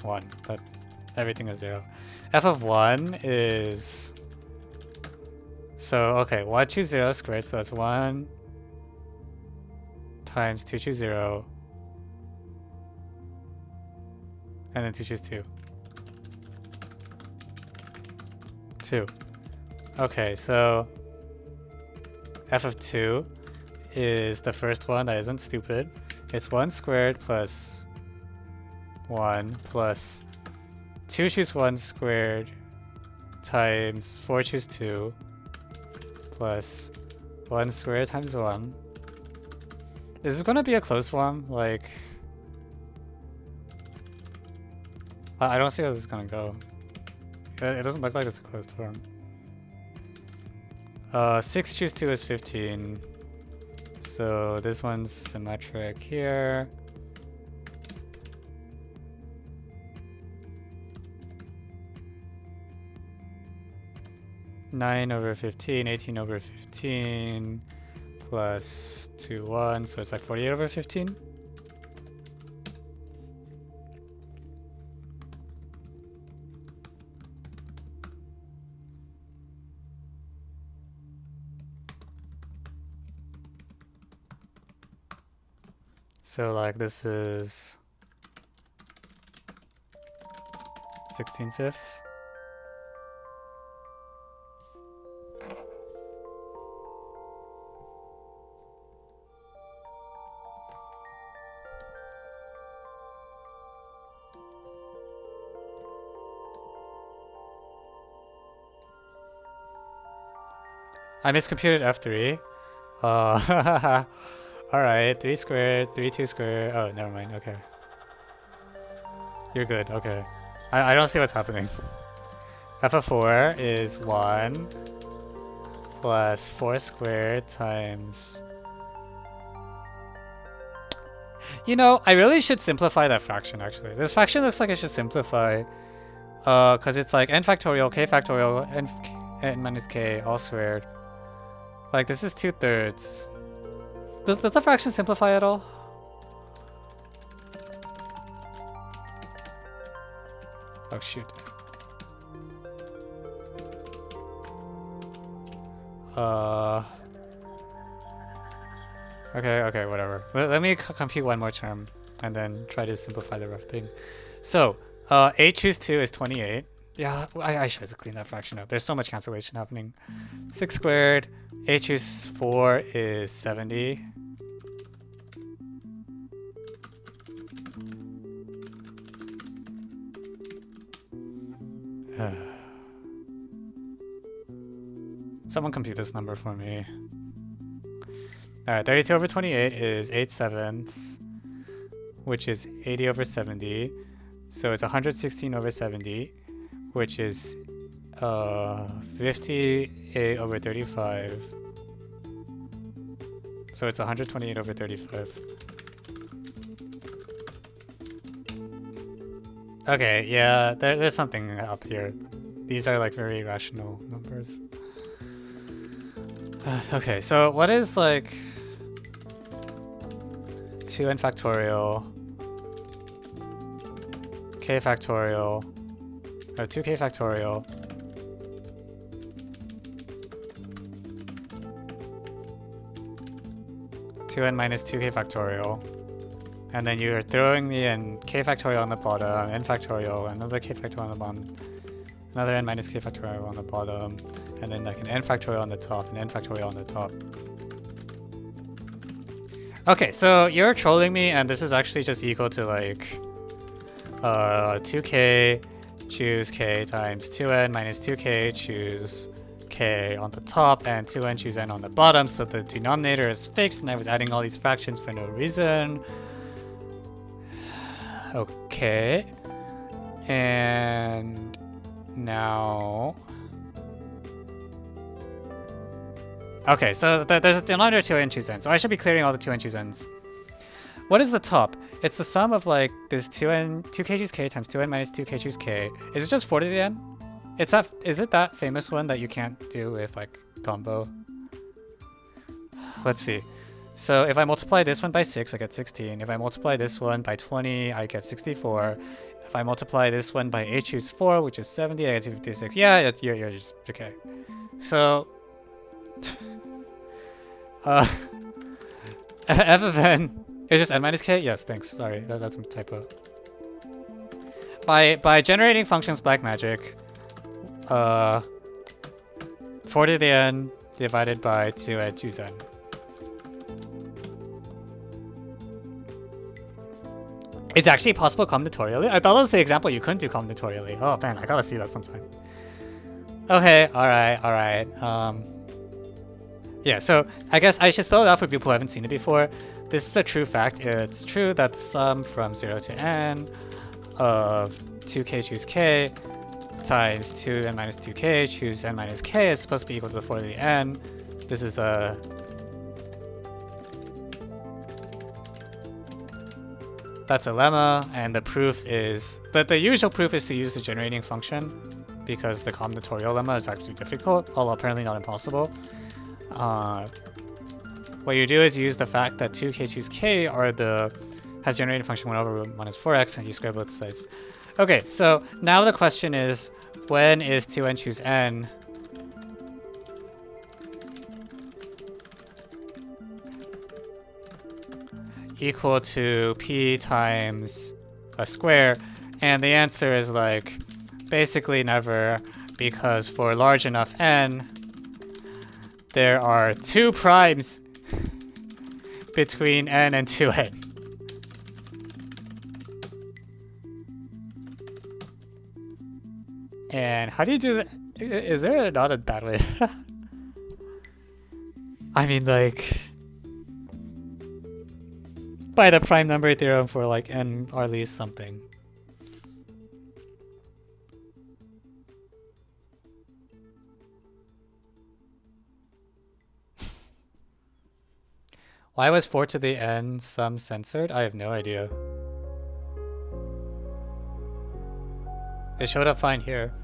1. That everything is 0. F of 1 is... So, okay, 1 choose 0 squared, so that's 1 times 2 choose 0. And then 2 choose 2. 2. Okay, so f of 2 is the first one that isn't stupid. It's 1 squared plus 1 plus 2 choose 1 squared times 4 choose 2 plus 1 squared times 1. Is this gonna be a closed form? Like, I don't see how this is gonna go. It doesn't look like it's a closed form. 6 choose 2 is 15. So this one's symmetric here. Nine over 15, 18 over 15, plus 2, 1, so it's like 48 over 15. So like this is 16/5. I miscomputed F3. Alright, 3 squared, 3 2 squared. Oh, never mind, okay. You're good, okay. I don't see what's happening. F of 4 is 1 plus 4 squared times... You know, I really should simplify that fraction actually. This fraction looks like it should simplify. Cause it's like n factorial, k factorial, n minus k all squared. Like this is 2/3. Does the fraction simplify at all? Oh shoot. Okay, whatever. Let me compute one more term and then try to simplify the rough thing. So, 8 choose 2 is 28. Yeah, I should clean that fraction up. There's so much cancellation happening. 6 squared, 8 choose 4 is 70. Someone compute this number for me. Alright, 32 over 28 is 8/7, which is 80 over 70. So it's 116 over 70, which is 58 over 35. So it's 128 over 35. Okay, yeah, there's something up here. These are like very rational numbers. Okay, so what is like 2n factorial, k factorial, or 2k factorial, n minus 2k factorial, and then you're throwing me an k factorial on the bottom, n factorial, another k factorial on the bottom, another n minus k factorial on the bottom, and then like an n factorial on the top, and n factorial on the top. Okay, so you're trolling me, and this is actually just equal to like 2k choose k times 2n minus 2k choose k on the top, and 2n choose n on the bottom, so the denominator is fixed, and I was adding all these fractions for no reason. Okay. And now... Okay, so there's a denominator 2n choose n, so I should be clearing all the 2n choose n's. What is the top? It's the sum of like this 2k choose k times 2n minus 2k choose k. Is it just 4 to the n? It's that. Is it that famous one that you can't do with like combo? Let's see. So if I multiply this one by 6, I get 16. If I multiply this one by 20, I get 64. If I multiply this one by 8 choose 4, which is 70, I get 256. Yeah, you're just okay. So f of n is just n minus k? Yes, thanks. Sorry, that's a typo. By generating functions black magic, 4 to the n divided by 2 and choose n. It's actually possible combinatorially? I thought that was the example you couldn't do combinatorially. Oh man, I gotta see that sometime. Okay, alright. Yeah, so I guess I should spell it out for people who haven't seen it before. This is a true fact. It's true that the sum from 0 to n of 2k choose k times 2n minus 2k choose n minus k is supposed to be equal to the 4 to the n. This is a... That's a lemma, and the proof is... The usual proof is to use the generating function, because the combinatorial lemma is actually difficult, although apparently not impossible. What you do is use the fact that 2k choose k has generating function 1 over root minus 4x, and you square both sides. Okay, so now the question is, when is 2n choose n equal to p times a square? And the answer is like basically never, because for large enough n there are 2 primes between n and 2n. And how do you do that? Is there not a bad way? I mean, like, by the prime number theorem for like n or at least something. Why was 4 to the n sum censored? I have no idea. It showed up fine here.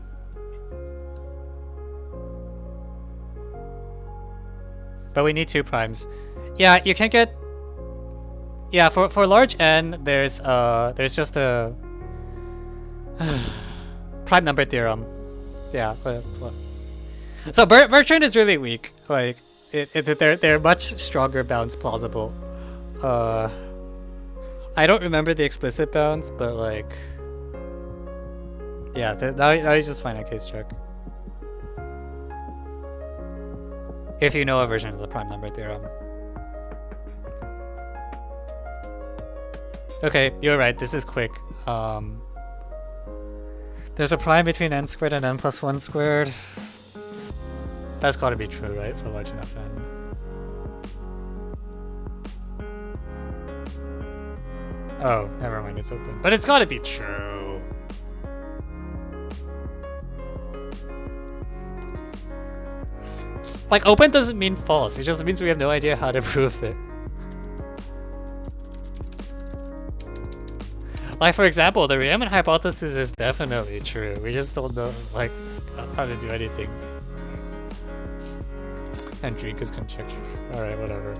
But we need 2 primes. Yeah, you can get... Yeah, for large n, there's just a... prime number theorem. Yeah, but... So Bertrand is really weak. Like, they're much stronger bounds plausible. I don't remember the explicit bounds, but like... Yeah, now you just finite case check. If you know a version of the prime number theorem. Okay, you're right, this is quick. There's a prime between n squared and n plus 1 squared. That's gotta be true, right? For large enough n. Oh, never mind, it's open. But it's gotta be true. Like, open doesn't mean false, it just means we have no idea how to prove it. Like, for example, the Riemann hypothesis is definitely true. We just don't know, like, how to do anything. And drink is conjecture. Alright, whatever.